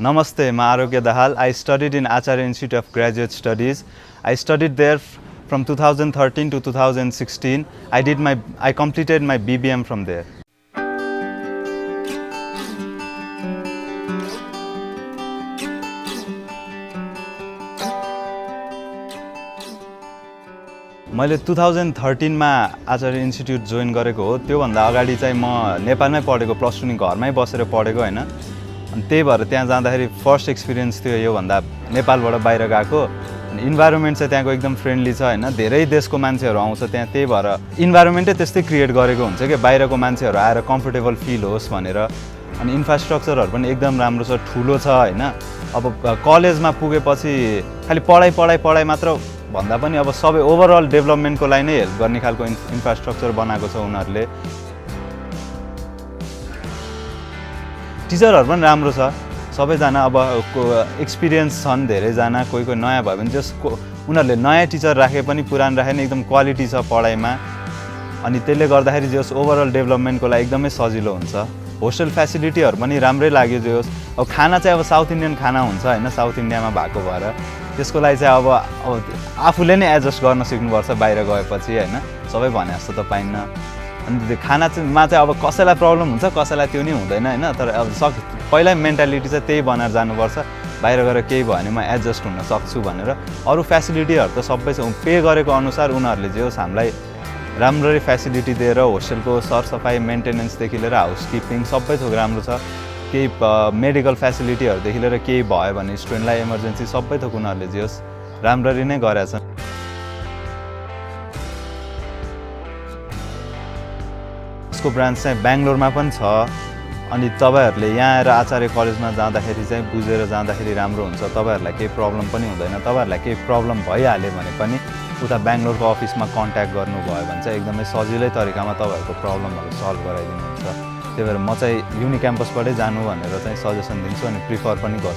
Namaste, I'm Arogya Dahal. I studied in Acharya Institute of Graduate Studies. I studied there from 2013 to 2016. I completed my BBM from there. मैले 2013 मा आचार्य institute join गरेको हो। त्यो भन्दा अगाडि चाहिँ म नेपालमै पढेको, प्लस 2 नि घरमै बसेर पढेको हैन। अनि त्यही भएर त्यहाँ जाँदाखेरि फर्स्ट एक्सपिरियन्स थियो यो भन्दा नेपालबाट बाहिर गएको। इन्भाइरोमेन्ट चाहिँ त्यहाँको एकदम फ्रेन्डली छ हैन। धेरै देशको मान्छेहरू आउँछ त्यहाँ, त्यही भएर इन्भाइरोमेन्टै त्यस्तै क्रिएट गरेको हुन्छ के बाहिरको मान्छेहरू आएर कम्फर्टेबल फिल होस् भनेर। अनि इन्फ्रास्ट्रक्चरहरू पनि एकदम राम्रो छ, ठुलो छ हैन। अब कलेजमा पुगेपछि खालि पढाइ मात्र भन्दा पनि अब सबै ओभरअल डेभलपमेन्टको लागि नै हेल्प गर्ने खालको इन्फ्रास्ट्रक्चर बनाएको छ उनीहरूले। टिचरहरू पनि राम्रो छ, सबैजना अब एक्सपिरियन्स छन् धेरैजना, कोही नयाँ भयो भने जसको उनीहरूले नयाँ टिचर राखे पनि पुरानो राखे पनि एकदम क्वालिटी छ पढाइमा। अनि त्यसले गर्दाखेरि जस ओभरअल डेभलपमेन्टको लागि एकदमै सजिलो हुन्छ। होस्टेल फेसिलिटीहरू पनि राम्रै लाग्यो। जो अब खाना चाहिँ अब साउथ इन्डियन खाना हुन्छ हैन, साउथ इन्डियामा भएको भएर त्यसको लागि चाहिँ अब आफूले नै एडजस्ट गर्न सिक्नुपर्छ बाहिर गएपछि हैन। सबै भने जस्तो त पाइन्न। अनि त्यो खानामा चाहिँ अब कसैलाई प्रब्लम हुन्छ, कसैलाई त्यो नि हुँदैन हैन। तर अब पहिल्यै मेन्टालिटी चाहिँ त्यही बनाएर जानुपर्छ, बाहिर गएर केही भयो भने म एडजस्ट हुन सक्छु भनेर। अरू फेसिलिटीहरू त सबै पे गरेको अनुसार उनीहरूले जे होस् हामीलाई राम्ररी फेसिलिटी दिएर होस्टेलको सरसफाइ मेन्टेनेन्सदेखि लिएर हाउसकिपिङ सबै थोक राम्रो छ। केही मेडिकल फेसिलिटीहरूदेखि लिएर केही भयो भने स्टुडेन्टलाई इमर्जेन्सी सबै थोक उनीहरूले जे होस् राम्ररी नै गरेछ। यसको ब्रान्च चाहिँ बेङ्गलोरमा पनि छ। अनि तपाईहरुले यहाँ आएर आचार्य कलेजमा जाँदाखेरि चाहिँ बुझेर जाँदाखेरि राम्रो हुन्छ। तपाईहरुलाई केही प्रब्लम पनि हुँदैन। तपाईहरुलाई केही प्रब्लम भइहाल्यो भने पनि उता बेङ्गलोरको अफिसमा कन्ट्याक्ट गर्नुभयो भने चाहिँ एकदमै सजिलै तरिकामा तपाईहरुको प्रब्लमहरू सल्भ गराइदिनुहुन्छ। त्यही भएर म चाहिँ युनि क्याम्पसबाटै जानु भनेर चाहिँ सजेसन दिन्छु अनि प्रिफर पनि गर्छु।